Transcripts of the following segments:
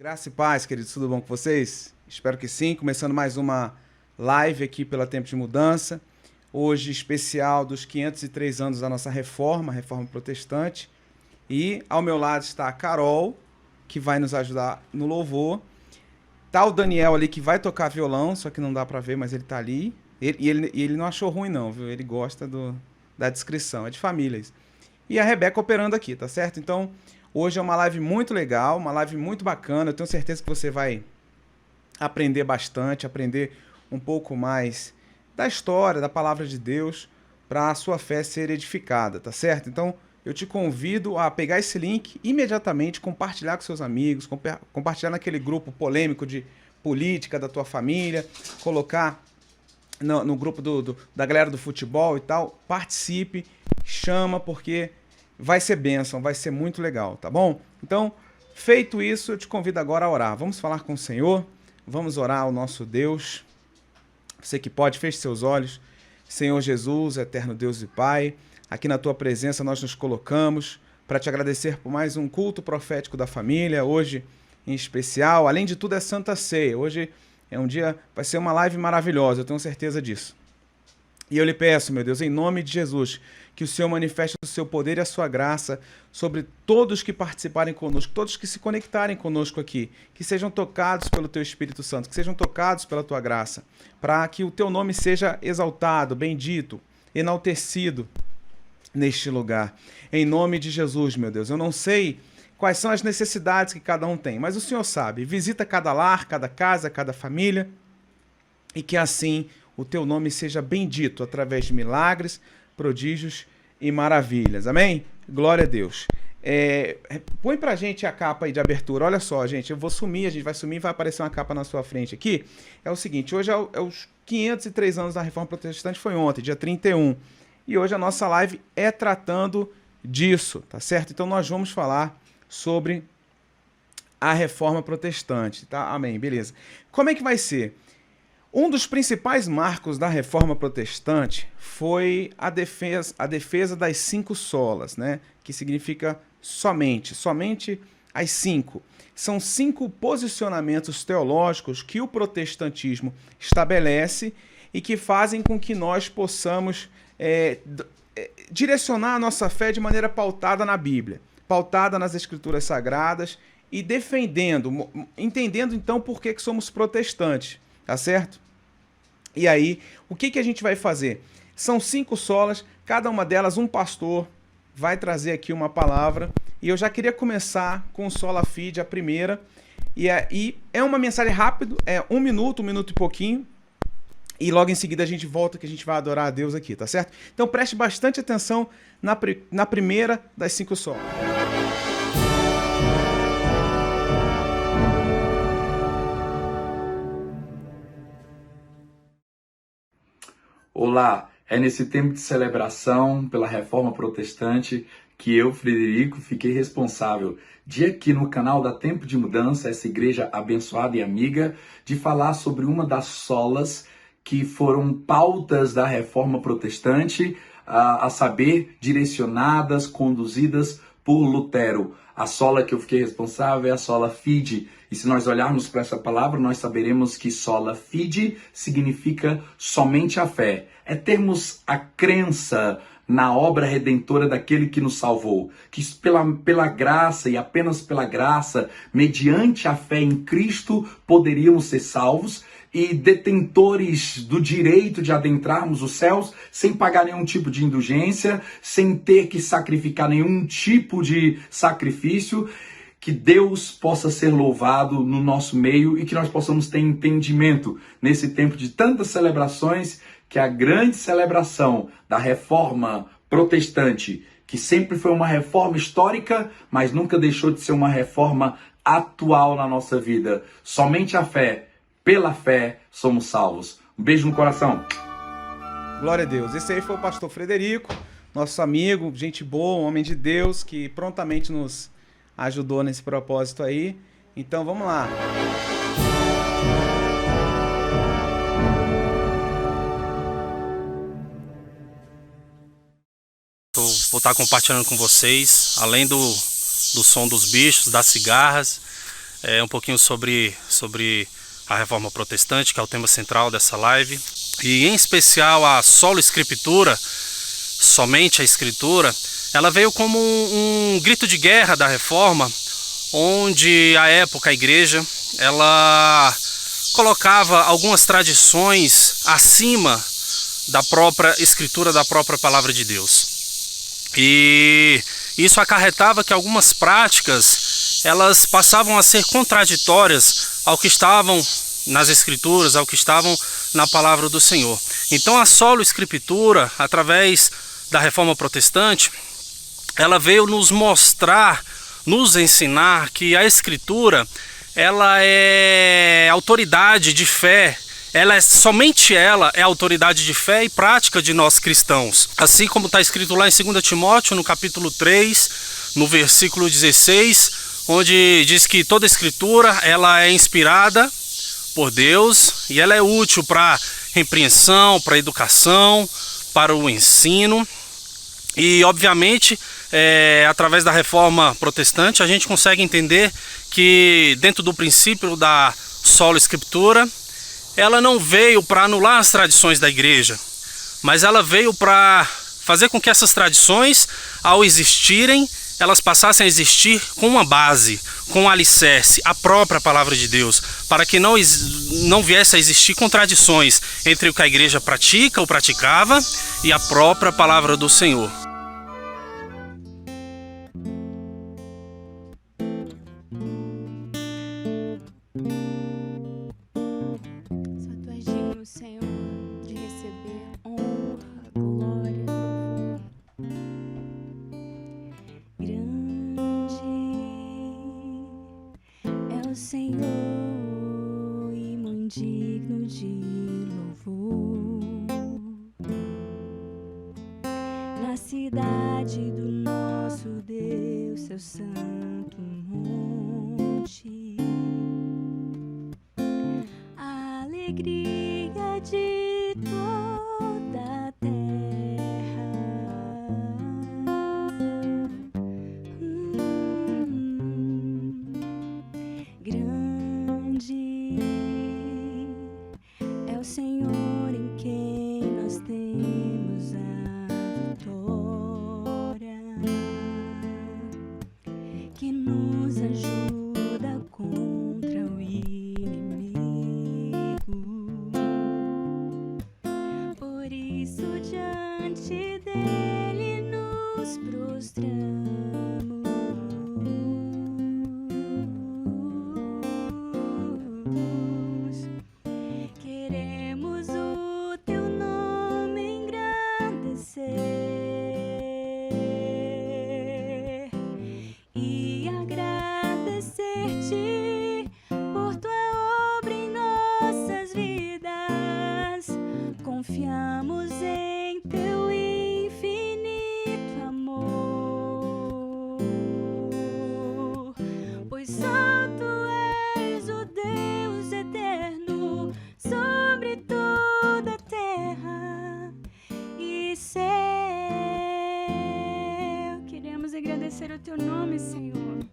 Graça e paz, queridos, tudo bom com vocês? Espero que sim. Começando mais uma live aqui pela Tempo de Mudança. Hoje, especial dos 503 anos da nossa reforma protestante. E ao meu lado está a Carol, que vai nos ajudar no louvor. Tá o Daniel ali, que vai tocar violão, só que não dá pra ver, mas ele tá ali. Ele não achou ruim não, viu? Ele gosta da descrição, é de famílias. E a Rebeca operando aqui, tá certo? Então, hoje é uma live muito legal, uma live muito bacana. Eu tenho certeza que você vai aprender bastante, aprender um pouco mais da história, da palavra de Deus, para a sua fé ser edificada, tá certo? Então, eu te convido a pegar esse link imediatamente, compartilhar com seus amigos, compartilhar naquele grupo polêmico de política da tua família, colocar no grupo da galera do futebol e tal. Participe, chama, porque vai ser bênção, vai ser muito legal, tá bom? Então, feito isso, eu te convido agora a orar. Vamos falar com o Senhor, vamos orar ao nosso Deus. Você que pode, feche seus olhos. Senhor Jesus, eterno Deus e Pai, aqui na tua presença nós nos colocamos para te agradecer por mais um culto profético da família, hoje em especial. Além de tudo, é Santa Ceia. Hoje é um dia, vai ser uma live maravilhosa, eu tenho certeza disso. E eu lhe peço, meu Deus, em nome de Jesus, que o Senhor manifeste o seu poder e a sua graça sobre todos que participarem conosco, todos que se conectarem conosco aqui, que sejam tocados pelo teu Espírito Santo, que sejam tocados pela tua graça, para que o teu nome seja exaltado, bendito, enaltecido neste lugar. Em nome de Jesus, meu Deus, eu não sei quais são as necessidades que cada um tem, mas o Senhor sabe. Visita cada lar, cada casa, cada família, e que assim o teu nome seja bendito através de milagres, prodígios e maravilhas. Amém? Glória a Deus. Põe pra gente a capa aí de abertura. Olha só, gente, eu vou sumir, a gente vai sumir e vai aparecer uma capa na sua frente aqui. É o seguinte, hoje é os 503 anos da Reforma Protestante, foi ontem, dia 31. E hoje a nossa live é tratando disso, tá certo? Então nós vamos falar sobre a Reforma Protestante, tá? Amém, beleza. Como é que vai ser? Um dos principais marcos da Reforma Protestante foi a defesa das 5 solas, né? Que significa somente as 5. São 5 posicionamentos teológicos que o protestantismo estabelece e que fazem com que nós possamos direcionar a nossa fé de maneira pautada na Bíblia, pautada nas Escrituras Sagradas e entendendo então por que somos protestantes, tá certo? E aí, o que a gente vai fazer? São 5 solas, cada uma delas um pastor vai trazer aqui uma palavra, e eu já queria começar com sola fide, a primeira, e é uma mensagem rápida, é 1 minuto e pouquinho, e logo em seguida a gente volta que a gente vai adorar a Deus aqui, tá certo? Então preste bastante atenção na primeira das 5 solas. Olá, é nesse tempo de celebração pela Reforma Protestante que eu, Frederico, fiquei responsável de aqui no canal da Tempo de Mudança, essa igreja abençoada e amiga, de falar sobre uma das solas que foram pautas da Reforma Protestante, a saber, direcionadas, conduzidas por Lutero. A sola que eu fiquei responsável é a sola fide. E se nós olharmos para essa palavra, nós saberemos que sola fide significa somente a fé. É termos a crença na obra redentora daquele que nos salvou. Que pela graça e apenas pela graça, mediante a fé em Cristo, poderíamos ser salvos e detentores do direito de adentrarmos os céus sem pagar nenhum tipo de indulgência, sem ter que sacrificar nenhum tipo de sacrifício. Que Deus possa ser louvado no nosso meio e que nós possamos ter entendimento nesse tempo de tantas celebrações, que a grande celebração da Reforma Protestante, que sempre foi uma reforma histórica, mas nunca deixou de ser uma reforma atual na nossa vida. Somente a fé, pela fé, somos salvos. Um beijo no coração. Glória a Deus. Esse aí foi o pastor Frederico, nosso amigo, gente boa, um homem de Deus, que prontamente nos ajudou nesse propósito aí. Então vamos lá. Vou estar compartilhando com vocês, além do som dos bichos, das cigarras, um pouquinho sobre a Reforma Protestante, que é o tema central dessa live, e em especial a sola Escritura, somente a Escritura. Ela veio como um grito de guerra da Reforma, onde à época a igreja ela colocava algumas tradições acima da própria Escritura, da própria Palavra de Deus. E isso acarretava que algumas práticas elas passavam a ser contraditórias ao que estavam nas Escrituras, ao que estavam na Palavra do Senhor. Então a sola Escritura, através da Reforma Protestante, ela veio nos mostrar, nos ensinar que a Escritura ela é autoridade de fé, somente ela é autoridade de fé e prática de nós cristãos. Assim como está escrito lá em 2 Timóteo, no capítulo 3, no versículo 16, onde diz que toda Escritura ela é inspirada por Deus e ela é útil para repreensão, para educação, para o ensino. E obviamente, através da Reforma Protestante, a gente consegue entender que dentro do princípio da sola Escritura, ela não veio para anular as tradições da igreja, mas ela veio para fazer com que essas tradições, ao existirem, elas passassem a existir com uma base, com um alicerce, a própria Palavra de Deus, para que não viesse a existir contradições entre o que a igreja pratica ou praticava e a própria Palavra do Senhor. Senhor, de receber honra, glória, louvor. Grande é o Senhor e muito digno de louvor. Na cidade do nosso Deus, seu santo monte, a alegria de toda a terra. Grande é o Senhor em quem nós temos a vitória, que nos ajuda contra o inimigo. Por isso diante dele nos prostramos. Queremos o teu nome engrandecer e agradecer-te por tua obra em nossas vidas. Confiamos em teu infinito amor, pois só tu és o Deus eterno sobre toda a terra e céu. Queremos agradecer o teu nome, Senhor.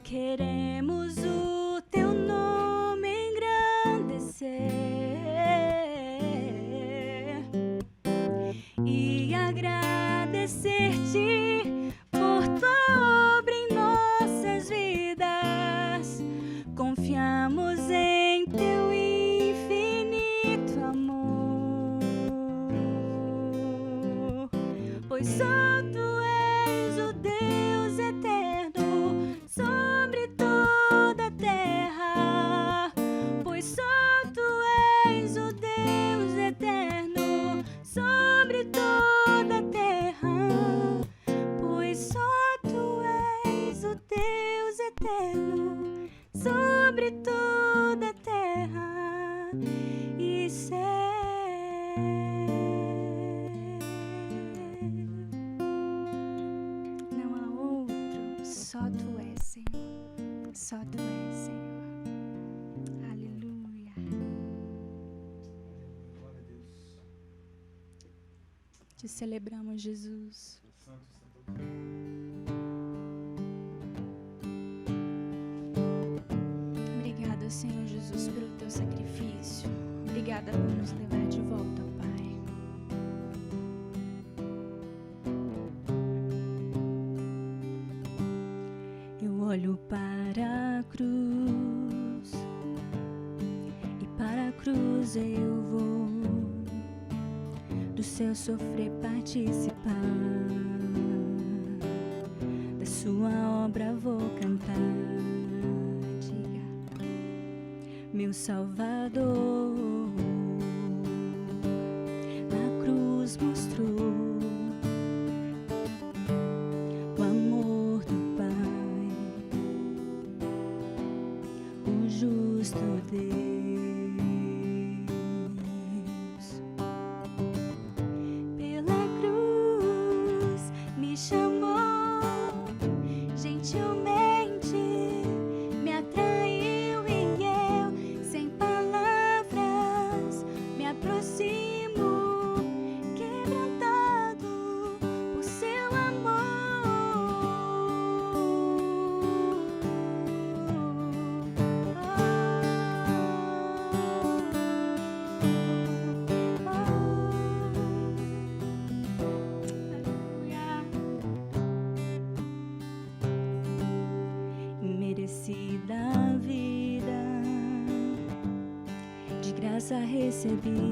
Queremos o teu nome engrandecer e agradecer-te por tua obra em nossas vidas. Confiamos em teu infinito amor, pois só tu és o Deus eterno sobre toda a terra, pois só tu és o Deus eterno sobre toda a terra, pois só tu és o Deus eterno sobre toda a terra e céu. Não há outro, só tu és, Senhor, só tu és, Senhor. Aleluia. Te celebramos, Jesus. Jesus, pelo teu sacrifício. Obrigada por nos levar de volta, Pai. Eu olho para a cruz e para a cruz eu vou do seu sofrer participar, da sua obra vou cantar. Diga, meu Salvador, na cruz mostrou o amor do Pai, o justo Deus. Da vida de graça recebi,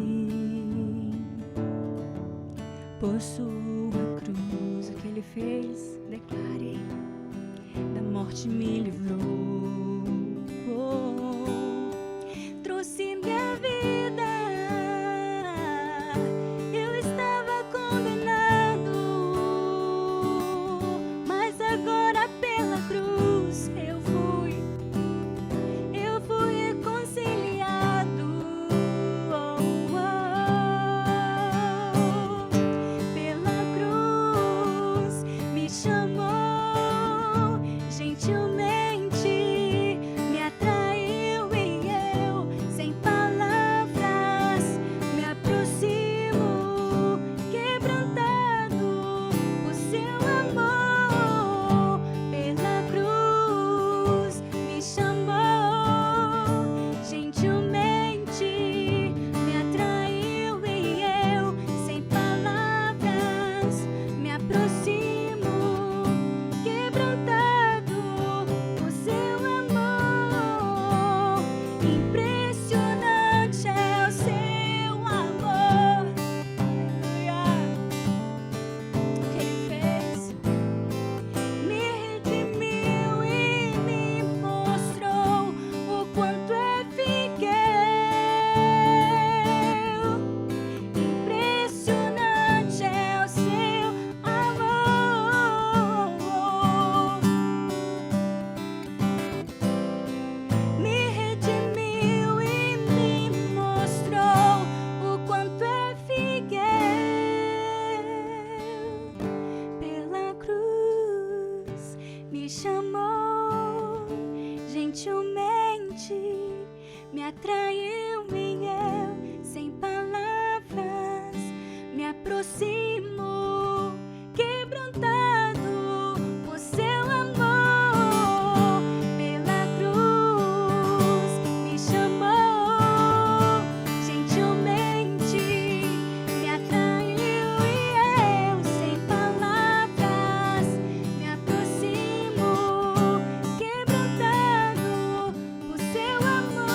por sua cruz o que ele fez, declarei, da morte me livrou, trouxe minha vida, eu estava condenado, mas agora pela cruz eu fui reconciliado. Pela cruz me chamou, gentilmente me atraiu e eu, sem palavras, me aproximo, quebrantado por seu amor. Pela cruz me chamou, gentilmente me atraiu e eu, sem palavras, me aproximo, quebrantado por seu amor. Impressionante é o seu amor. Aleluia. O que ele fez? Me redimiu e me mostrou o quanto é fiel. Impressionante é o seu amor. Me redimiu e me mostrou o quanto é fiel. Pela cruz me chamou, gentilmente me atraiu e eu, sem palavras, me aproximo, quebrantado por seu amor. Pela cruz me chamou, gentilmente me atraiu e eu, sem palavras, me aproximo, quebrantado por seu amor.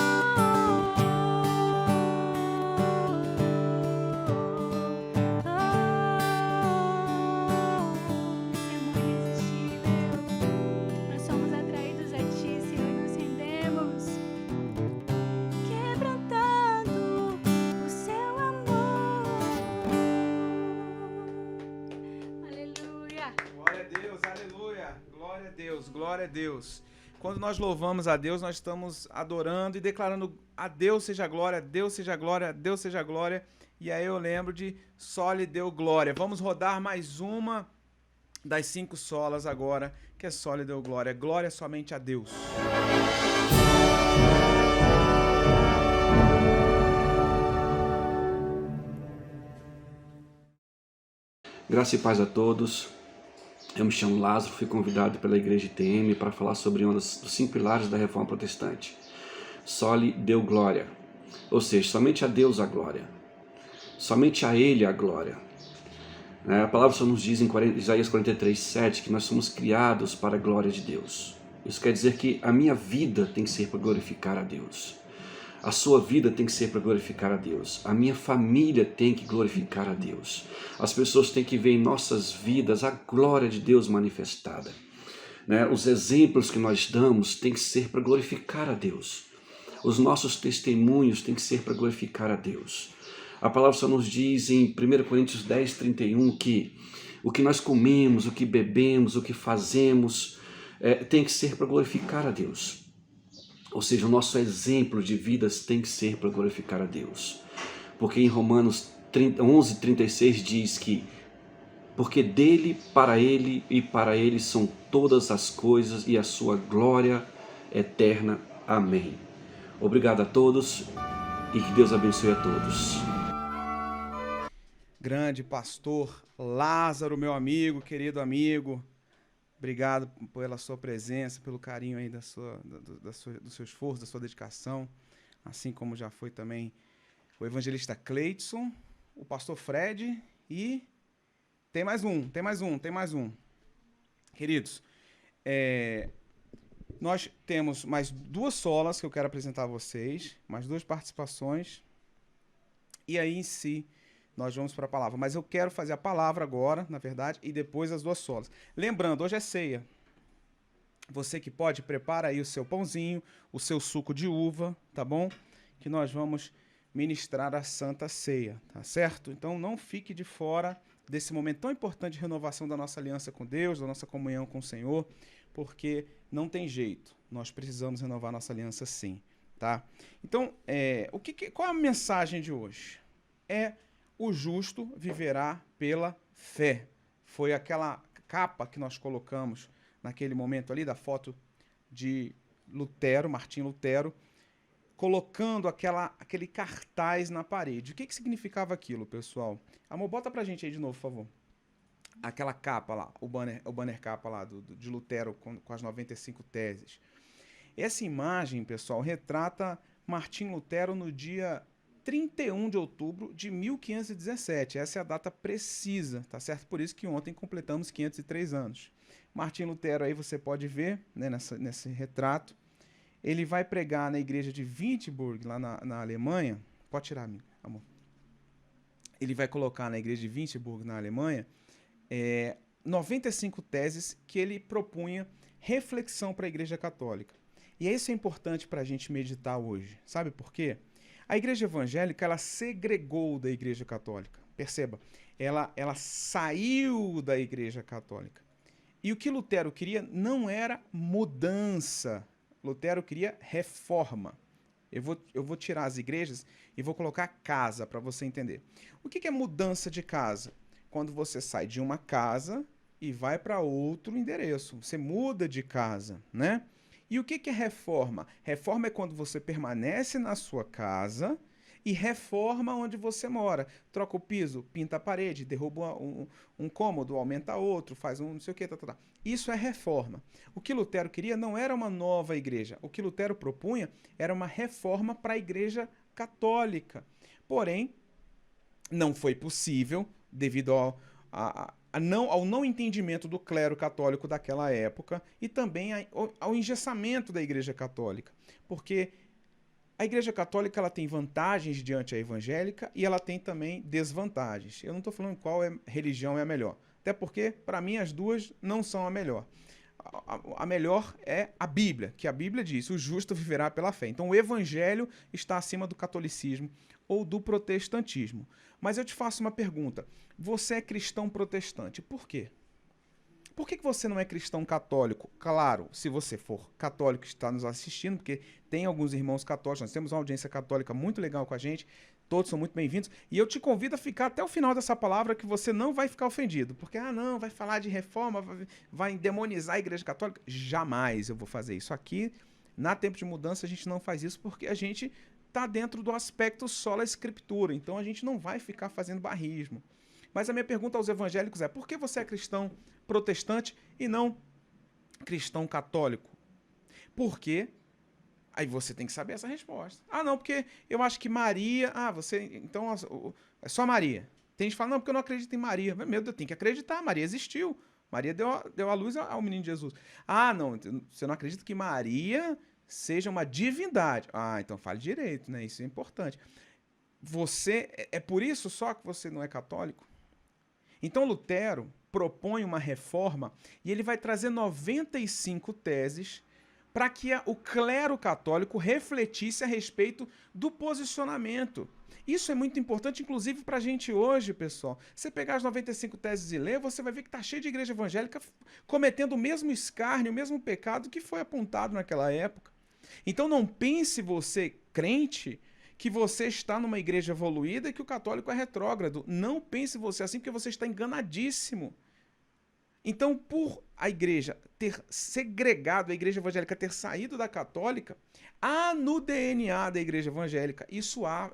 Nós somos atraídos a ti, Senhor, e nos rendemos, quebrantado por seu amor. Aleluia. Glória a Deus, aleluia. Glória a Deus, glória a Deus. Quando nós louvamos a Deus, nós estamos adorando e declarando a Deus seja glória, a Deus seja glória, a Deus seja glória. E aí eu lembro de só lhe deu glória. Vamos rodar mais uma das 5 solas agora, que é só lhe deu glória. Glória somente a Deus. Graça e paz a todos. Eu me chamo Lázaro, fui convidado pela Igreja ITM para falar sobre um dos 5 pilares da Reforma Protestante. Soli Deo Glória. Ou seja, somente a Deus a glória. Somente a Ele a glória. A palavra só nos diz em Isaías 43:7 que nós somos criados para a glória de Deus. Isso quer dizer que a minha vida tem que ser para glorificar a Deus. A sua vida tem que ser para glorificar a Deus. A minha família tem que glorificar a Deus. As pessoas têm que ver em nossas vidas a glória de Deus manifestada. Os exemplos que nós damos têm que ser para glorificar a Deus. Os nossos testemunhos têm que ser para glorificar a Deus. A palavra só nos diz em 1 Coríntios 10:31 que o que nós comemos, o que bebemos, o que fazemos tem que ser para glorificar a Deus. Ou seja, o nosso exemplo de vidas tem que ser para glorificar a Deus. Porque em Romanos 11:36 diz que porque dele, para ele e para ele são todas as coisas e a sua glória eterna. Amém. Obrigado a todos e que Deus abençoe a todos. Grande pastor Lázaro, meu amigo, querido amigo, obrigado pela sua presença, pelo carinho aí do seu esforço, da sua dedicação, assim como já foi também o evangelista Cleidson, o pastor Fred e tem mais um. Queridos, nós temos mais 2 solas que eu quero apresentar a vocês, mais 2 participações, e aí em si nós vamos para a palavra. Mas eu quero fazer a palavra agora, na verdade, e depois as 2 solas. Lembrando, hoje é ceia. Você que pode, prepara aí o seu pãozinho, o seu suco de uva, tá bom? Que nós vamos ministrar a Santa Ceia, tá certo? Então não fique de fora desse momento tão importante de renovação da nossa aliança com Deus, da nossa comunhão com o Senhor, porque não tem jeito, nós precisamos renovar nossa aliança sim, tá? Então, qual é a mensagem de hoje? O justo viverá pela fé. Foi aquela capa que nós colocamos naquele momento ali da foto de Lutero, Martinho Lutero, colocando aquele cartaz na parede. O que significava aquilo, pessoal? Amor, bota pra gente aí de novo, por favor. Aquela capa lá, o banner capa lá de Lutero com as 95 teses. Essa imagem, pessoal, retrata Martinho Lutero no dia 31 de outubro de 1517. Essa é a data precisa, tá certo? Por isso que ontem completamos 503 anos. Martinho Lutero, aí você pode ver, né, nesse retrato, ele vai pregar na igreja de Wittenberg, lá na Alemanha. Pode tirar, amor. Ele vai colocar na igreja de Wittenberg, na Alemanha, 95 teses que ele propunha reflexão para a igreja católica. E isso é importante para a gente meditar hoje. Sabe por quê? A igreja evangélica, ela segregou da igreja católica. Perceba, ela saiu da igreja católica. E o que Lutero queria não era mudança. Lutero queria reforma. Eu vou tirar as igrejas e vou colocar casa para você entender. O que é mudança de casa? Quando você sai de uma casa e vai para outro endereço. Você muda de casa, né? E o que é reforma? Reforma é quando você permanece na sua casa e reforma onde você mora. Troca o piso, pinta a parede, derruba um cômodo, aumenta outro, faz um não sei o que, tá. Isso é reforma. O que Lutero queria não era uma nova igreja. O que Lutero propunha era uma reforma para a igreja católica. Porém, não foi possível devido ao não entendimento do clero católico daquela época e também ao engessamento da igreja católica. Porque a igreja católica ela tem vantagens diante a evangélica e ela tem também desvantagens. Eu não estou falando qual religião é a melhor. Até porque, para mim, as duas não são a melhor. A melhor é a Bíblia, que a Bíblia diz, o justo viverá pela fé. Então o evangelho está acima do catolicismo ou do protestantismo. Mas eu te faço uma pergunta. Você é cristão protestante. Por quê? Por que você não é cristão católico? Claro, se você for católico e está nos assistindo, porque tem alguns irmãos católicos, nós temos uma audiência católica muito legal com a gente, todos são muito bem-vindos, e eu te convido a ficar até o final dessa palavra que você não vai ficar ofendido, porque, não, vai falar de reforma, vai demonizar a igreja católica. Jamais eu vou fazer isso. Aqui, na Tempo de Mudança, a gente não faz isso porque a gente está dentro do aspecto sola escritura, então a gente não vai ficar fazendo barrismo. Mas a minha pergunta aos evangélicos é, por que você é cristão protestante e não cristão católico? Porque Aí você tem que saber essa resposta. Ah, não, porque eu acho que Maria... Ah, você... Então, é só Maria. Tem gente que fala, não, porque eu não acredito em Maria. Meu Deus, eu tenho que acreditar. Maria existiu. Maria deu a luz ao menino Jesus. Ah, não, você não acredita que Maria seja uma divindade. Ah, então fale direito, né? Isso é importante. É por isso só que você não é católico? Então Lutero propõe uma reforma e ele vai trazer 95 teses para que o clero católico refletisse a respeito do posicionamento. Isso é muito importante, inclusive, para a gente hoje, pessoal. Você pegar as 95 teses e ler, você vai ver que está cheio de igreja evangélica cometendo o mesmo escárnio, o mesmo pecado que foi apontado naquela época. Então não pense você, crente, que você está numa igreja evoluída e que o católico é retrógrado. Não pense você assim, porque você está enganadíssimo. Então, por a igreja ter segregado, a igreja evangélica ter saído da católica, há no DNA da igreja evangélica,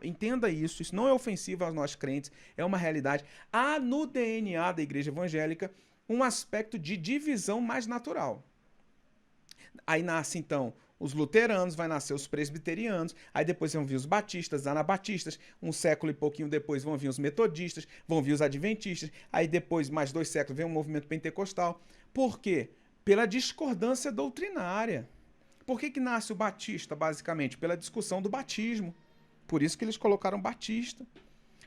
entenda isso não é ofensivo aos nós crentes, é uma realidade, há no DNA da igreja evangélica um aspecto de divisão mais natural. Aí nasce, então, os luteranos, vai nascer os presbiterianos, aí depois vão vir os batistas, anabatistas, um século e pouquinho depois vão vir os metodistas, vão vir os adventistas, aí depois, mais 2 séculos, vem o movimento pentecostal. Por quê? Pela discordância doutrinária. Por que nasce o batista, basicamente? Pela discussão do batismo. Por isso que eles colocaram batista.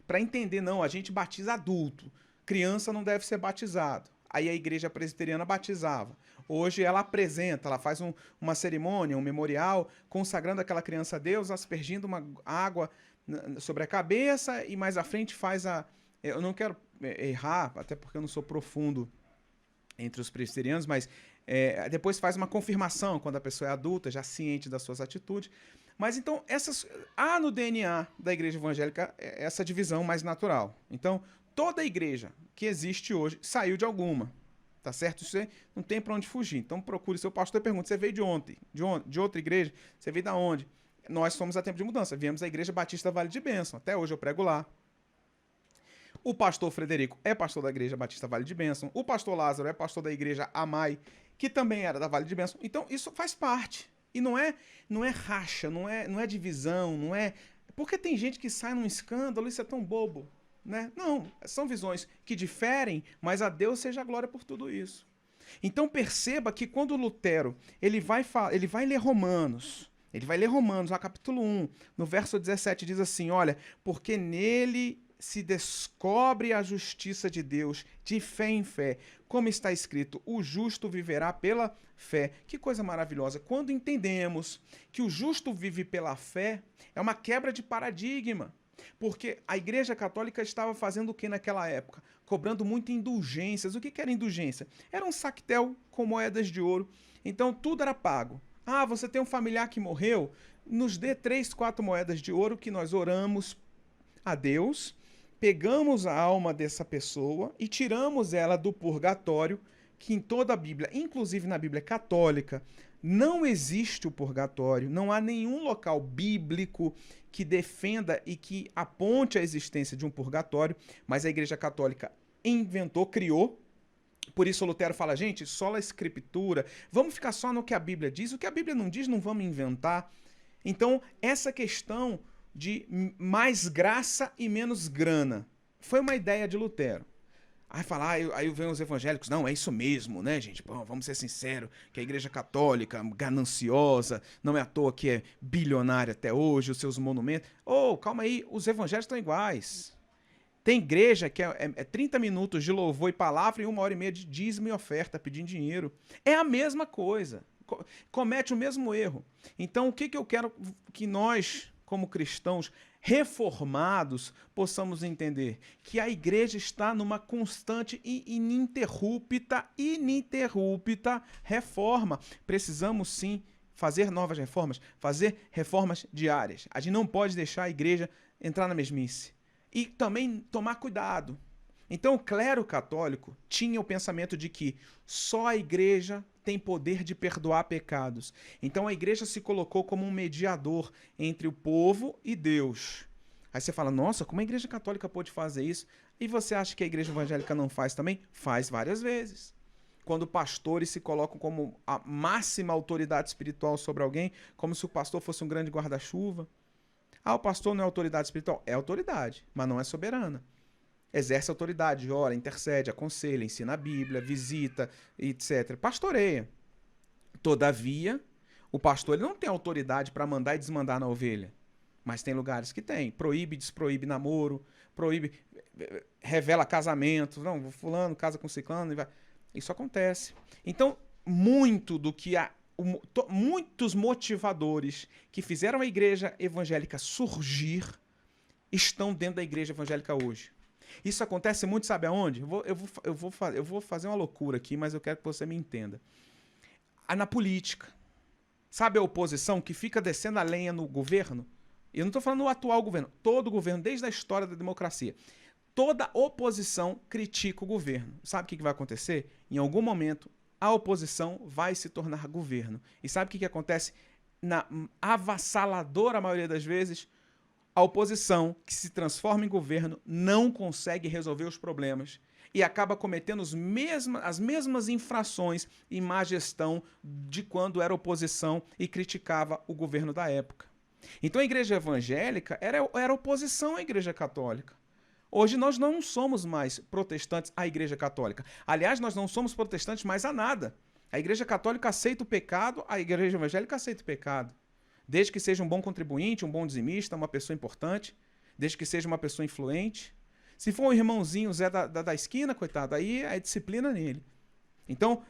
Para entender, não, a gente batiza adulto, criança não deve ser batizado. Aí a igreja presbiteriana batizava. Hoje ela apresenta, ela faz uma cerimônia, um memorial, consagrando aquela criança a Deus, aspergindo uma água sobre a cabeça e mais à frente faz eu não quero errar, até porque eu não sou profundo entre os presbiterianos, mas depois faz uma confirmação quando a pessoa é adulta, já ciente das suas atitudes. Mas então, há no DNA da igreja evangélica essa divisão mais natural. Então, toda igreja que existe hoje saiu de alguma, tá certo? Isso não tem para onde fugir. Então procure seu pastor e pergunte, você veio de ontem? De outra igreja? Você veio da onde? Nós somos a Tempo de Mudança, viemos da Igreja Batista Vale de Bênção. Até hoje eu prego lá. O pastor Frederico é pastor da Igreja Batista Vale de Bênção. O pastor Lázaro é pastor da Igreja Amai, que também era da Vale de Bênção. Então isso faz parte. E não é racha, não é divisão, não é... Porque tem gente que sai num escândalo, isso é tão bobo. Né? Não, são visões que diferem, mas a Deus seja a glória por tudo isso. Então perceba que quando Lutero ele vai ler Romanos, no capítulo 1, no verso 17 diz assim, olha, porque nele se descobre a justiça de Deus de fé em fé, como está escrito, o justo viverá pela fé. Que coisa maravilhosa. Quando entendemos que o justo vive pela fé, é uma quebra de paradigma. Porque a Igreja Católica estava fazendo o que naquela época? Cobrando muito indulgências. O que era indulgência? Era um sactel com moedas de ouro. Então tudo era pago. Ah, você tem um familiar que morreu? Nos dê 3, 4 moedas de ouro que nós oramos a Deus, pegamos a alma dessa pessoa e tiramos ela do purgatório, que em toda a Bíblia, inclusive na Bíblia católica, não existe o purgatório, não há nenhum local bíblico que defenda e que aponte a existência de um purgatório, mas a Igreja Católica inventou, criou. Por isso Lutero fala, gente, sola escritura, vamos ficar só no que a Bíblia diz, o que a Bíblia não diz não vamos inventar. Então, essa questão de mais graça e menos grana foi uma ideia de Lutero. Aí vem os evangélicos, não, é isso mesmo, né, gente? Bom, vamos ser sinceros, que a Igreja Católica, gananciosa, não é à toa que é bilionária até hoje, os seus monumentos. Calma aí, os evangélicos estão iguais. Tem igreja que é 30 minutos de louvor e palavra e 1h30 de dízimo e oferta, pedindo dinheiro. É a mesma coisa, comete o mesmo erro. Então, o que eu quero que nós, como cristãos reformados, possamos entender? Que a igreja está numa constante e ininterrupta reforma. Precisamos sim fazer novas reformas, fazer reformas diárias. A gente não pode deixar a igreja entrar na mesmice. E também tomar cuidado. Então o clero católico tinha o pensamento de que só a igreja tem poder de perdoar pecados. Então a igreja se colocou como um mediador entre o povo e Deus. Aí você fala, nossa, como a igreja católica pode fazer isso? E você acha que a igreja evangélica não faz também? Faz várias vezes. quando pastores se colocam como a máxima autoridade espiritual sobre alguém, como se o pastor fosse um grande guarda-chuva. Ah, o pastor não é autoridade espiritual? É autoridade, mas não é soberana. Exerce autoridade, ora, intercede, aconselha, ensina a Bíblia, visita, etc. Pastoreia. Todavia, o pastor ele não tem autoridade para mandar e desmandar na ovelha. Mas tem lugares que tem. Proíbe, desproíbe namoro, proíbe, revela casamento. Não, fulano casa com ciclano e vai. Isso acontece. Então, muito do que muitos motivadores que fizeram a igreja evangélica surgir estão dentro da igreja evangélica hoje. Isso acontece muito, sabe aonde? Eu vou fazer uma loucura aqui, mas eu quero que você me entenda. Na política. Sabe a oposição que fica descendo a lenha no governo? Eu não estou falando do atual governo. Todo governo, desde a história da democracia. Toda oposição critica o governo. Sabe o que vai acontecer? Em algum momento, a oposição vai se tornar governo. E sabe o que acontece? Na avassaladora maioria das vezes, a oposição, que se transforma em governo, não consegue resolver os problemas e acaba cometendo as mesmas infrações e má gestão de quando era oposição e criticava o governo da época. Então a igreja evangélica era oposição à igreja católica. Hoje nós não somos mais protestantes à igreja católica. Aliás, nós não somos protestantes mais a nada. A igreja católica aceita o pecado, a igreja evangélica aceita o pecado. Desde que seja um bom contribuinte, um bom dizimista, uma pessoa importante, desde que seja uma pessoa influente. Se for um irmãozinho Zé da esquina, coitado, aí é disciplina nele. Então,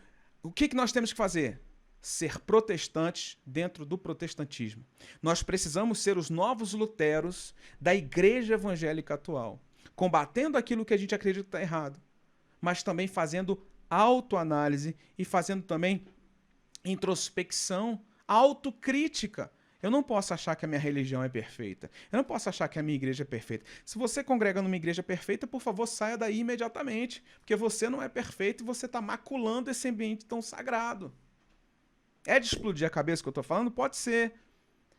o que nós temos que fazer? Ser protestantes dentro do protestantismo. Nós precisamos ser os novos luteros da igreja evangélica atual, combatendo aquilo que a gente acredita está errado, mas também fazendo autoanálise e fazendo também introspecção, autocrítica. Eu não posso achar que a minha religião é perfeita. Eu não posso achar que a minha igreja é perfeita. Se você congrega numa igreja perfeita, por favor, saia daí imediatamente, porque você não é perfeito e você está maculando esse ambiente tão sagrado. É de explodir a cabeça que eu estou falando? Pode ser.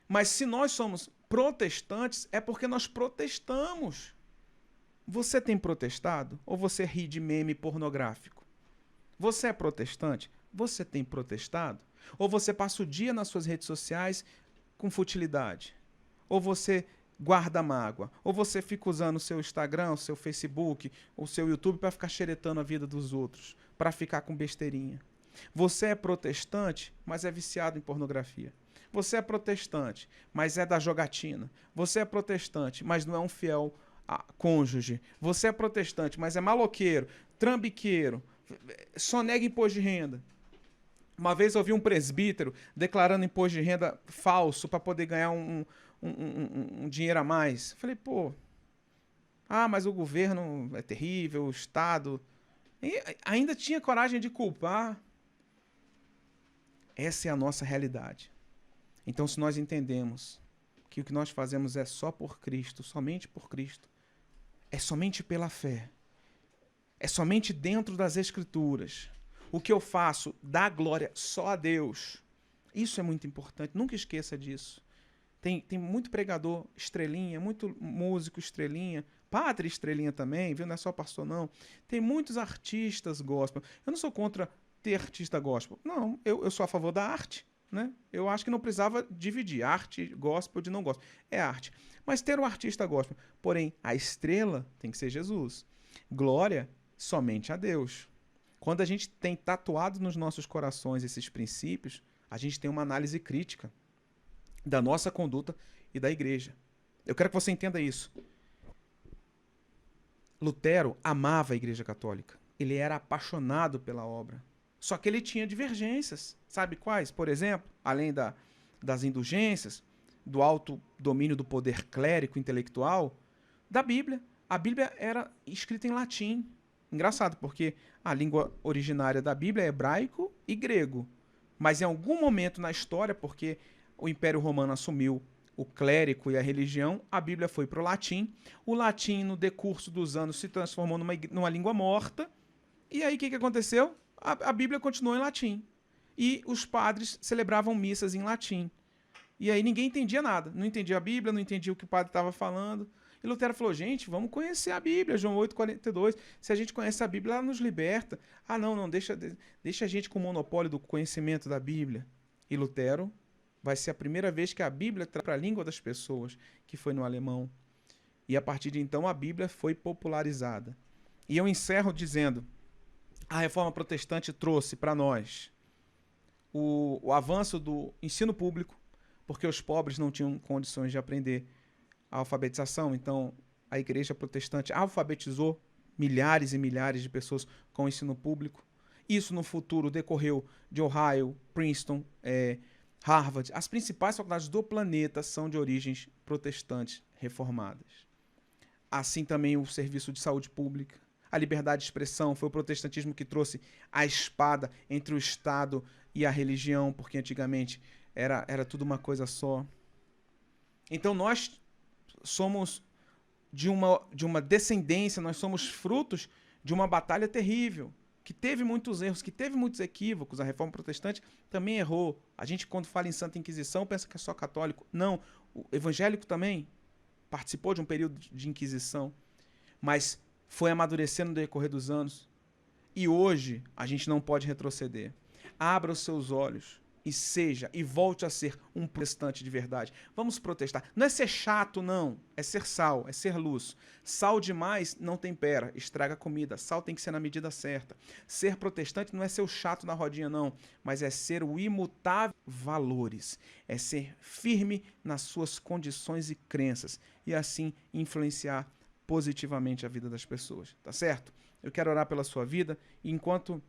Mas se nós somos protestantes, é porque nós protestamos. Você tem protestado? Ou você ri de meme pornográfico? Você é protestante? Você tem protestado? Ou você passa o dia nas suas redes sociais com futilidade? Ou você guarda mágoa? Ou você fica usando o seu Instagram, o seu Facebook, o seu YouTube para ficar xeretando a vida dos outros, para ficar com besteirinha? Você é protestante, mas é viciado em pornografia. Você é protestante, mas é da jogatina. Você é protestante, mas não é um fiel cônjuge. Você é protestante, mas é maloqueiro, trambiqueiro, sonega imposto de renda. Uma vez eu vi um presbítero declarando imposto de renda falso para poder ganhar um dinheiro a mais. Falei, pô, mas o governo é terrível, o Estado... E ainda tinha coragem de culpar. Essa é a nossa realidade. Então, se nós entendemos que o que nós fazemos é só por Cristo, somente por Cristo, é somente pela fé, é somente dentro das Escrituras, o que eu faço dá glória só a Deus. Isso é muito importante, nunca esqueça disso. Tem muito pregador estrelinha, muito músico estrelinha, padre estrelinha também, viu? Não é só pastor não. Tem muitos artistas gospel. Eu não sou contra ter artista gospel. Não, eu sou a favor da arte, né? Eu acho que não precisava dividir arte gospel de não gospel. É arte. Mas ter um artista gospel. Porém, a estrela tem que ser Jesus. Glória somente a Deus. Quando a gente tem tatuado nos nossos corações esses princípios, a gente tem uma análise crítica da nossa conduta e da igreja. Eu quero que você entenda isso. Lutero amava a Igreja Católica. Ele era apaixonado pela obra. Só que ele tinha divergências. Sabe quais? Por exemplo, além das indulgências, do alto domínio do poder clérico intelectual, da Bíblia. A Bíblia era escrita em latim. Engraçado, porque a língua originária da Bíblia é hebraico e grego. Mas em algum momento na história, porque o Império Romano assumiu o clérigo e a religião, a Bíblia foi para o latim. O latim, no decurso dos anos, se transformou numa língua morta. E aí, o que aconteceu? A Bíblia continuou em latim. E os padres celebravam missas em latim. E aí ninguém entendia nada. Não entendia a Bíblia, não entendia o que o padre estava falando. E Lutero falou, gente, vamos conhecer a Bíblia, João 8,42. Se a gente conhece a Bíblia, ela nos liberta. Ah, não, deixa a gente com o monopólio do conhecimento da Bíblia. E Lutero vai ser a primeira vez que a Bíblia traz para a língua das pessoas, que foi no alemão. E a partir de então a Bíblia foi popularizada. E eu encerro dizendo, a Reforma Protestante trouxe para nós o avanço do ensino público, porque os pobres não tinham condições de aprender a alfabetização, então a Igreja Protestante alfabetizou milhares e milhares de pessoas com o ensino público. Isso no futuro decorreu de Ohio, Princeton, Harvard. As principais faculdades do planeta são de origens protestantes reformadas. Assim também o serviço de saúde pública. A liberdade de expressão foi o protestantismo que trouxe a espada entre o Estado e a religião, porque antigamente era tudo uma coisa só. Então nós somos de uma descendência, nós somos frutos de uma batalha terrível, que teve muitos erros, que teve muitos equívocos. A Reforma Protestante também errou. A gente, quando fala em Santa Inquisição, pensa que é só católico. Não, o evangélico também participou de um período de Inquisição, mas foi amadurecendo no decorrer dos anos. E hoje a gente não pode retroceder. Abra os seus olhos e volte a ser um protestante de verdade. Vamos protestar. Não é ser chato, não. É ser sal, é ser luz. Sal demais não tempera, estraga a comida. Sal tem que ser na medida certa. Ser protestante não é ser o chato na rodinha, não. Mas é ser o imutável valores. É ser firme nas suas condições e crenças. E assim influenciar positivamente a vida das pessoas. Tá certo? Eu quero orar pela sua vida. E enquanto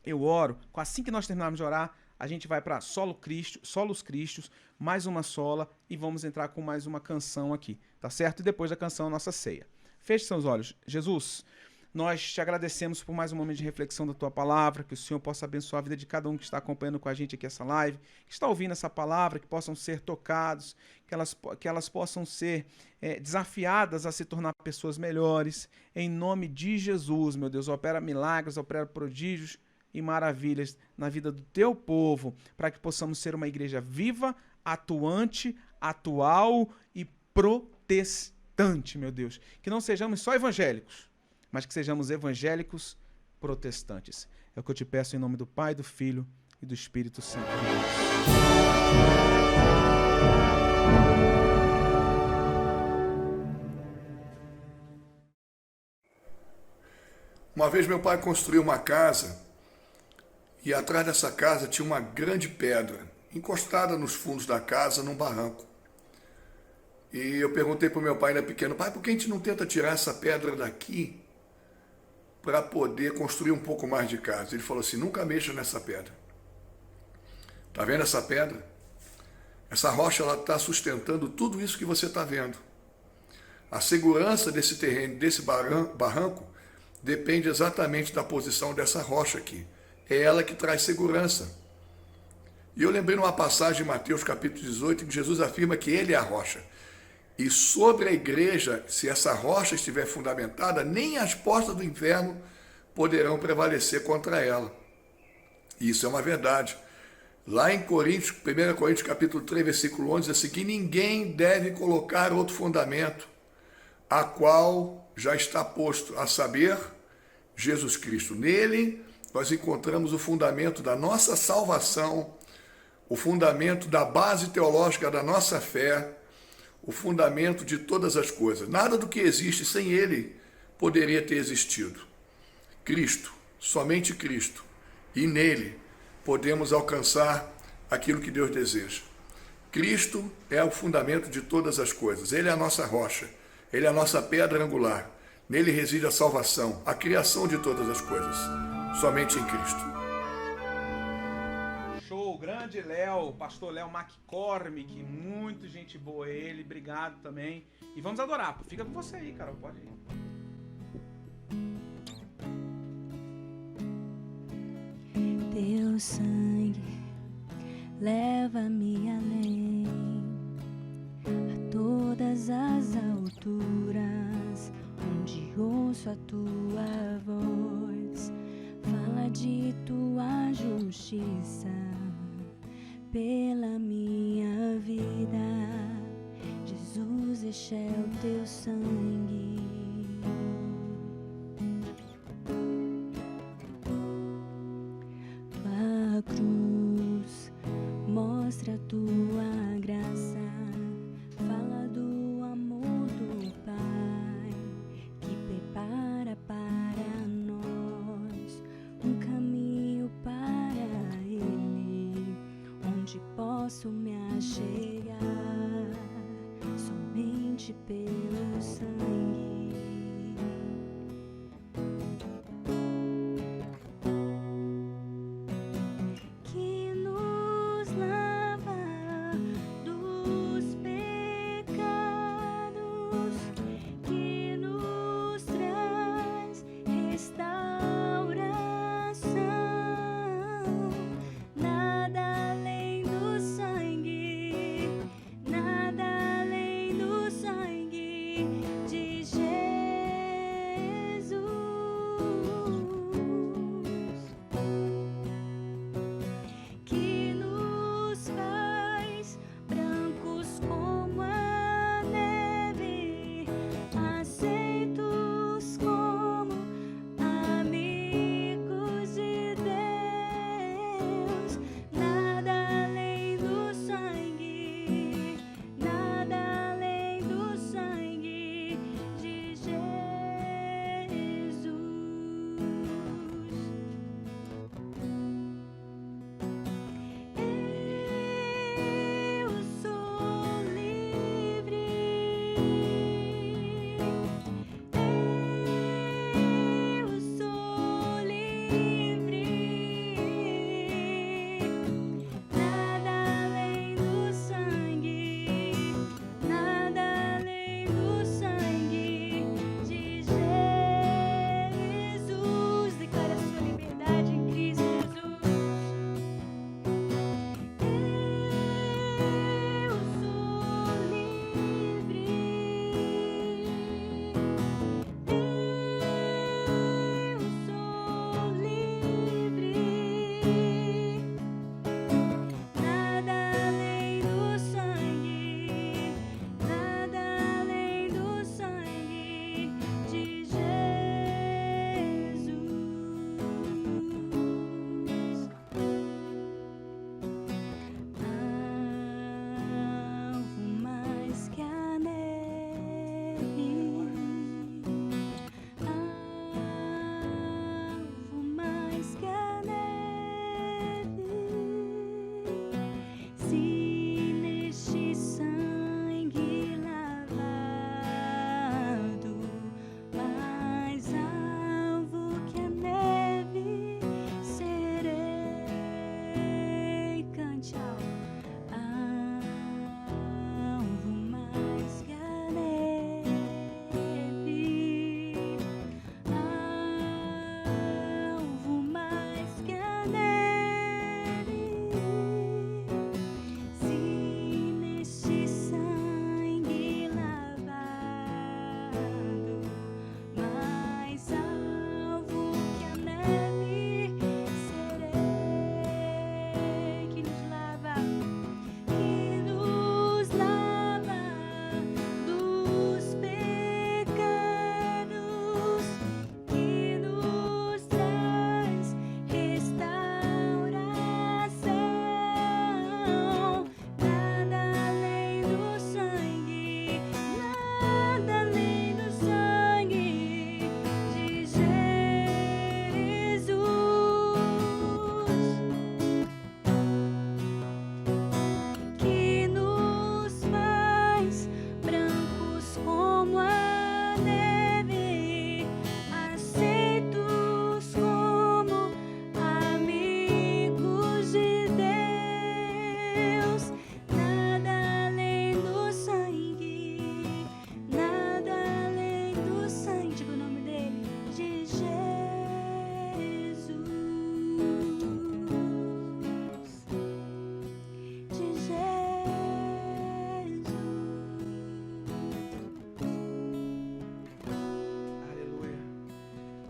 eu oro, assim que nós terminarmos de orar, a gente vai para Solos Cristos, mais uma sola, e vamos entrar com mais uma canção aqui, tá certo? E depois da canção, a nossa ceia. Feche seus olhos. Jesus, nós te agradecemos por mais um momento de reflexão da tua palavra, que o Senhor possa abençoar a vida de cada um que está acompanhando com a gente aqui essa live, que está ouvindo essa palavra, que possam ser tocados, que elas possam ser desafiadas a se tornar pessoas melhores. Em nome de Jesus, meu Deus, opera milagres, opera prodígios e maravilhas na vida do teu povo, para que possamos ser uma igreja viva, atuante, atual e protestante, meu Deus. Que não sejamos só evangélicos, mas que sejamos evangélicos protestantes. É o que eu te peço em nome do Pai, do Filho e do Espírito Santo. Uma vez meu pai construiu uma casa e atrás dessa casa tinha uma grande pedra, encostada nos fundos da casa, num barranco. E eu perguntei para o meu pai, ainda pequeno, pai, por que a gente não tenta tirar essa pedra daqui para poder construir um pouco mais de casa? Ele falou assim, nunca mexa nessa pedra. Tá vendo essa pedra? Essa rocha está sustentando tudo isso que você está vendo. A segurança desse terreno, desse barranco, depende exatamente da posição dessa rocha aqui. É ela que traz segurança. E eu lembrei numa passagem de Mateus capítulo 18, que Jesus afirma que ele é a rocha. E sobre a igreja, se essa rocha estiver fundamentada, nem as portas do inferno poderão prevalecer contra ela. E isso é uma verdade. Lá em 1 Coríntios capítulo 3, versículo 11, diz assim, que ninguém deve colocar outro fundamento, a qual já está posto, a saber, Jesus Cristo. Nele nós encontramos o fundamento da nossa salvação, o fundamento da base teológica da nossa fé, o fundamento de todas as coisas. Nada do que existe sem ele poderia ter existido. Cristo, somente Cristo, e nele podemos alcançar aquilo que Deus deseja. Cristo é o fundamento de todas as coisas. Ele é a nossa rocha, ele é a nossa pedra angular. Nele reside a salvação, a criação de todas as coisas. Somente em Cristo. Show, grande Léo, pastor Léo McCormick, muito gente boa ele, obrigado também. E vamos adorar, fica com você aí, Carol, pode ir. Teu sangue leva-me além, a todas as alturas, onde ouço a tua voz. Fala de tua justiça pela minha vida. Jesus, este é o teu sangue.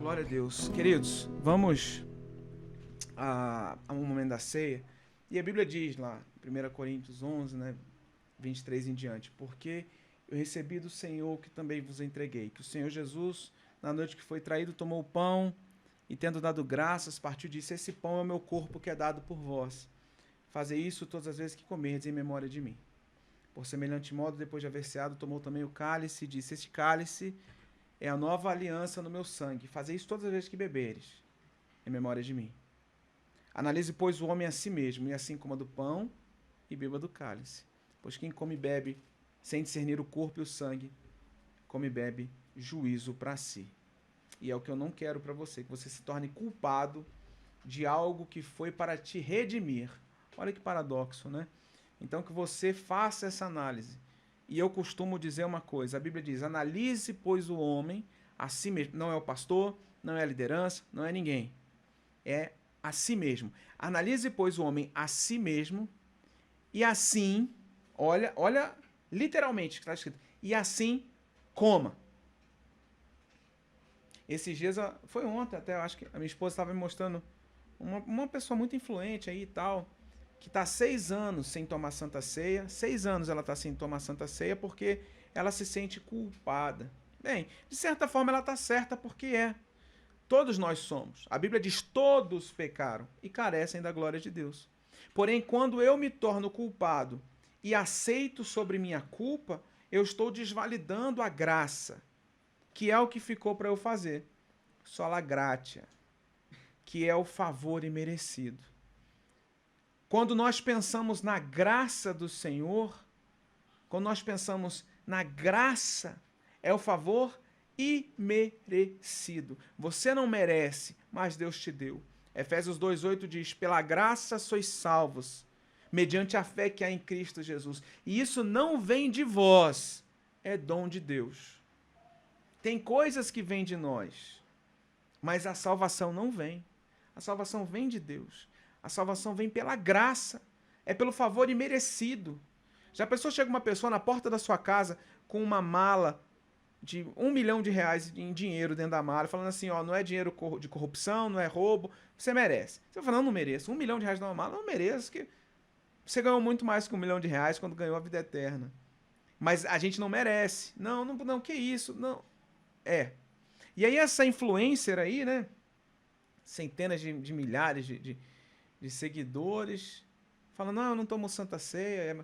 Glória a Deus. Queridos, vamos a um momento da ceia. E a Bíblia diz lá, 1 Coríntios 11, né, 23 em diante, porque eu recebi do Senhor que também vos entreguei, que o Senhor Jesus, na noite que foi traído, tomou o pão e, tendo dado graças, partiu e disse: esse pão é o meu corpo que é dado por vós. Fazei isso todas as vezes que comerdes em memória de mim. Por semelhante modo, depois de haver ceado, tomou também o cálice e disse: este cálice é a nova aliança no meu sangue. Fazei isso todas as vezes que beberes, em memória de mim. Analise, pois, o homem a si mesmo, e assim coma do pão e beba do cálice. Pois quem come e bebe, sem discernir o corpo e o sangue, come e bebe juízo para si. E é o que eu não quero para você, que você se torne culpado de algo que foi para te redimir. Olha que paradoxo, né? Então que você faça essa análise. E eu costumo dizer uma coisa, a Bíblia diz: analise, pois, o homem a si mesmo. Não é o pastor, não é a liderança, não é ninguém. É a si mesmo. Analise, pois, o homem a si mesmo, e assim, olha literalmente o que está escrito, e assim coma. Esses dias, foi ontem até, eu acho que a minha esposa estava me mostrando uma pessoa muito influente aí e tal, que está 6 anos sem tomar Santa Ceia. 6 anos ela está sem tomar Santa Ceia porque ela se sente culpada. Bem, de certa forma ela está certa, porque é. Todos nós somos. A Bíblia diz: todos pecaram e carecem da glória de Deus. Porém, quando eu me torno culpado e aceito sobre minha culpa, eu estou desvalidando a graça, que é o que ficou para eu fazer. Sola gratia, que é o favor imerecido. Quando nós pensamos na graça do Senhor, quando nós pensamos na graça, é o favor imerecido. Você não merece, mas Deus te deu. Efésios 2:8 diz: pela graça sois salvos, mediante a fé que há em Cristo Jesus. E isso não vem de vós, é dom de Deus. Tem coisas que vêm de nós, mas a salvação não vem. A salvação vem de Deus. A salvação vem pela graça, é pelo favor imerecido. Já pensou, chega uma pessoa na porta da sua casa com uma mala de R$1 milhão em dinheiro dentro da mala, falando assim: ó, não é dinheiro de corrupção, não é roubo, você merece. Você vai falar: não mereço. R$1 milhão numa mala, não mereço, que você ganhou muito mais que R$1 milhão quando ganhou a vida eterna. Mas a gente não merece. Não, que isso? Não. É. E aí essa influencer aí, né? Centenas de milhares de seguidores, falando: não, eu não tomo Santa Ceia.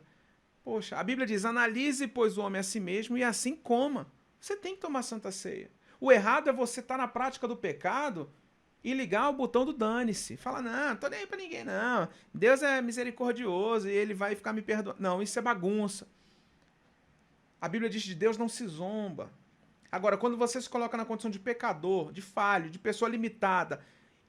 Poxa, a Bíblia diz: analise, pois, o homem a si mesmo, e assim coma. Você tem que tomar Santa Ceia. O errado é você estar na prática do pecado e ligar o botão do dane-se. Fala: não tô nem aí pra ninguém, não. Deus é misericordioso e ele vai ficar me perdoando. Não, isso é bagunça. A Bíblia diz que de Deus não se zomba. Agora, quando você se coloca na condição de pecador, de falho, de pessoa limitada,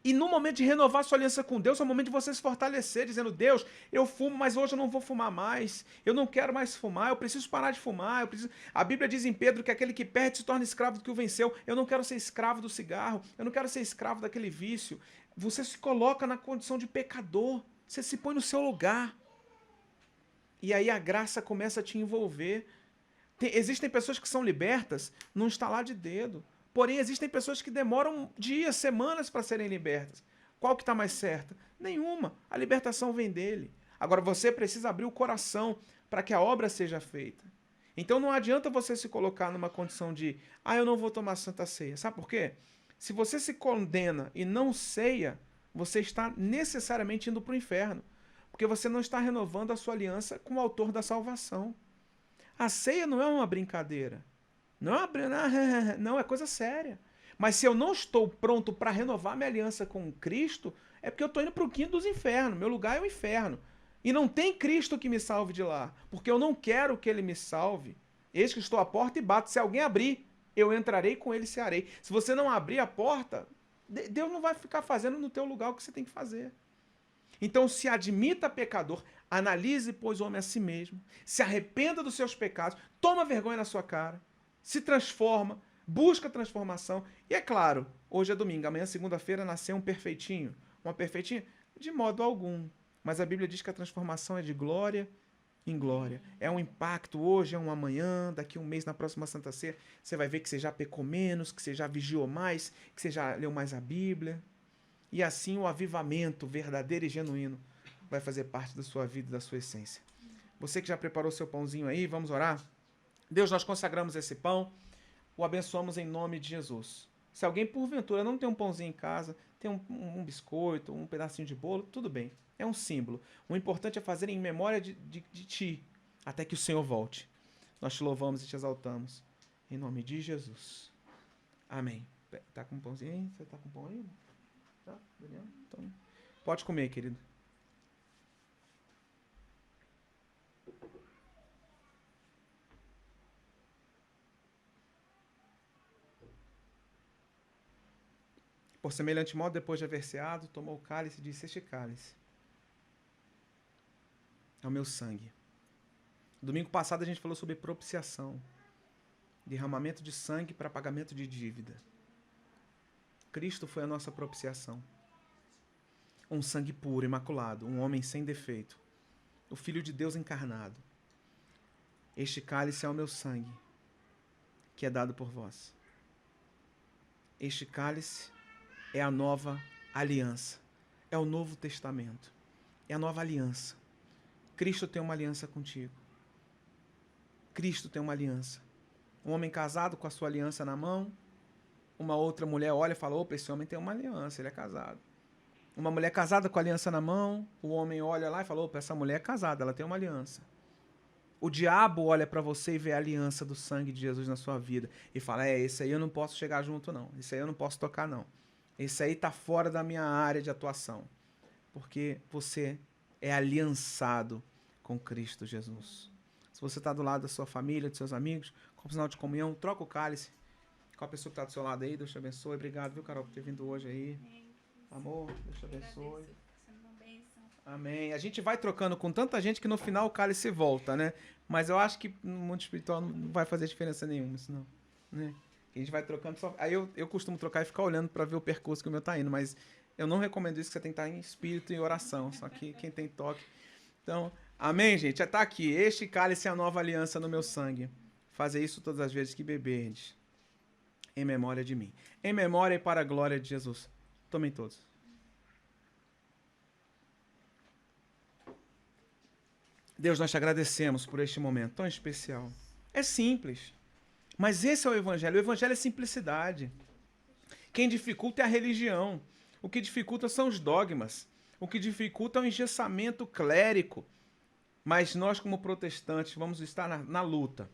e no momento de renovar sua aliança com Deus, é o momento de você se fortalecer, dizendo: Deus, eu fumo, mas hoje eu não vou fumar mais. Eu não quero mais fumar, eu preciso parar de fumar. A Bíblia diz em Pedro que aquele que perde se torna escravo do que o venceu. Eu não quero ser escravo do cigarro, eu não quero ser escravo daquele vício. Você se coloca na condição de pecador, você se põe no seu lugar. E aí a graça começa a te envolver. Existem pessoas que são libertas num estalar de dedo. Porém, existem pessoas que demoram dias, semanas para serem libertas. Qual que está mais certa? Nenhuma. A libertação vem dele. Agora, você precisa abrir o coração para que a obra seja feita. Então, não adianta você se colocar numa condição de: eu não vou tomar Santa Ceia. Sabe por quê? Se você se condena e não ceia, você está necessariamente indo para o inferno. Porque você não está renovando a sua aliança com o autor da salvação. A ceia não é uma brincadeira. Não, é coisa séria. Mas se eu não estou pronto para renovar minha aliança com Cristo, é porque eu estou indo para o quinto dos infernos. Meu lugar é o inferno. E não tem Cristo que me salve de lá. Porque eu não quero que ele me salve. Eis que estou à porta e bato. Se alguém abrir, eu entrarei com ele e cearei. Se você não abrir a porta, Deus não vai ficar fazendo no teu lugar o que você tem que fazer. Então se admita pecador, analise, pois, o homem a si mesmo, se arrependa dos seus pecados, toma vergonha na sua cara, se transforma, busca transformação. E é claro, hoje é domingo, amanhã, segunda-feira, nasceu um perfeitinho. Uma perfeitinha? De modo algum. Mas a Bíblia diz que a transformação é de glória em glória. É um impacto hoje, é um amanhã, daqui a um mês, na próxima Santa Ceia, você vai ver que você já pecou menos, que você já vigiou mais, que você já leu mais a Bíblia. E assim o avivamento verdadeiro e genuíno vai fazer parte da sua vida e da sua essência. Você que já preparou seu pãozinho aí, vamos orar? Deus, nós consagramos esse pão, o abençoamos em nome de Jesus. Se alguém, porventura, não tem um pãozinho em casa, tem um biscoito, um pedacinho de bolo, tudo bem. É um símbolo. O importante é fazer em memória de ti, até que o Senhor volte. Nós te louvamos e te exaltamos. Em nome de Jesus. Amém. Tá com um pãozinho aí? Você tá com pão aí? Tá, Daniel? Então, pode comer, querido. Por semelhante modo, depois de haver ceado, tomou o cálice e disse: este cálice é o meu sangue. Domingo passado a gente falou sobre propiciação, derramamento de sangue para pagamento de dívida. Cristo foi a nossa propiciação. Um sangue puro, imaculado, um homem sem defeito, o Filho de Deus encarnado. Este cálice é o meu sangue, que é dado por vós. Este cálice é a nova aliança, é o Novo Testamento, é a nova aliança. Cristo tem uma aliança contigo. Cristo tem uma aliança. Um homem casado com a sua aliança na mão, uma outra mulher olha e fala: opa, esse homem tem uma aliança, ele é casado. Uma mulher casada com a aliança na mão, o homem olha lá e fala: opa, essa mulher é casada, ela tem uma aliança. O diabo olha para você e vê a aliança do sangue de Jesus na sua vida e fala: esse aí eu não posso chegar junto não, esse aí eu não posso tocar não. Esse aí está fora da minha área de atuação. Porque você é aliançado com Cristo Jesus. Se você está do lado da sua família, dos seus amigos, como sinal de comunhão, troca o cálice com a pessoa que está do seu lado aí. Deus te abençoe. Obrigado, viu, Carol, por ter vindo hoje aí. Amor, Deus te abençoe. Amém. A gente vai trocando com tanta gente que no final o cálice volta, né? Mas eu acho que no mundo espiritual não vai fazer diferença nenhuma, senão, né? A gente vai trocando só. Aí eu costumo trocar e ficar olhando para ver o percurso que o meu tá indo, mas eu não recomendo isso, que você tem que estar em espírito e oração. Só que quem tem toque. Então, amém, gente? Já tá aqui. Este cálice é a nova aliança no meu sangue. Fazer isso todas as vezes que beberdes, em memória de mim. Em memória e para a glória de Jesus. Tomem todos. Deus, nós te agradecemos por este momento tão especial. É simples. Mas esse é o Evangelho. O Evangelho é simplicidade. Quem dificulta é a religião. O que dificulta são os dogmas. O que dificulta é o engessamento clérico. Mas nós, como protestantes, vamos estar na luta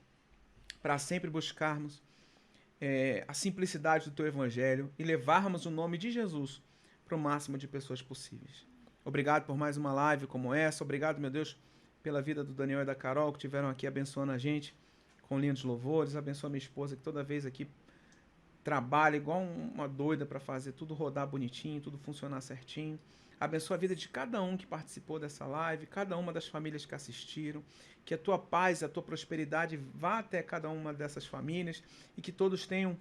para sempre buscarmos a simplicidade do teu Evangelho e levarmos o nome de Jesus para o máximo de pessoas possíveis. Obrigado por mais uma live como essa. Obrigado, meu Deus, pela vida do Daniel e da Carol, que estiveram aqui abençoando a gente com lindos louvores. Abençoa minha esposa, que toda vez aqui trabalha igual uma doida para fazer tudo rodar bonitinho, tudo funcionar certinho. Abençoa a vida de cada um que participou dessa live, cada uma das famílias que assistiram. Que a tua paz, a tua prosperidade vá até cada uma dessas famílias e que todos tenham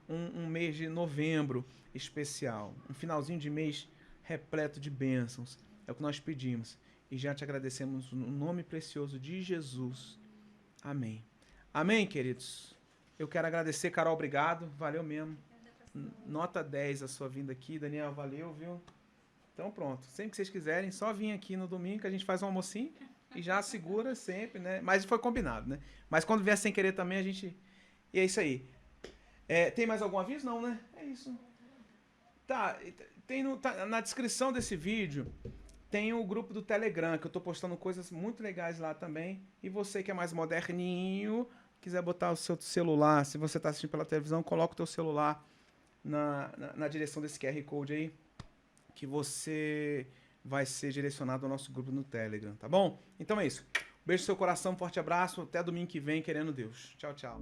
um mês de novembro especial, um finalzinho de mês repleto de bênçãos. É o que nós pedimos e já te agradecemos no nome precioso de Jesus. Amém. Amém, queridos? Eu quero agradecer, Carol, obrigado. Valeu mesmo. Nota 10 a sua vinda aqui. Daniel, valeu, viu? Então pronto. Sempre que vocês quiserem, só vir aqui no domingo que a gente faz um almocinho e já segura sempre, né? Mas foi combinado, né? Mas quando vier sem querer também, a gente... E é isso aí. Tem mais algum aviso? Não, né? É isso. Tá, na descrição desse vídeo... Tem o grupo do Telegram, que eu tô postando coisas muito legais lá também. E você que é mais moderninho, quiser botar o seu celular, se você tá assistindo pela televisão, coloca o teu celular na direção desse QR Code aí, que você vai ser direcionado ao nosso grupo no Telegram, tá bom? Então é isso. Beijo no seu coração, forte abraço, até domingo que vem, querendo Deus. Tchau, tchau.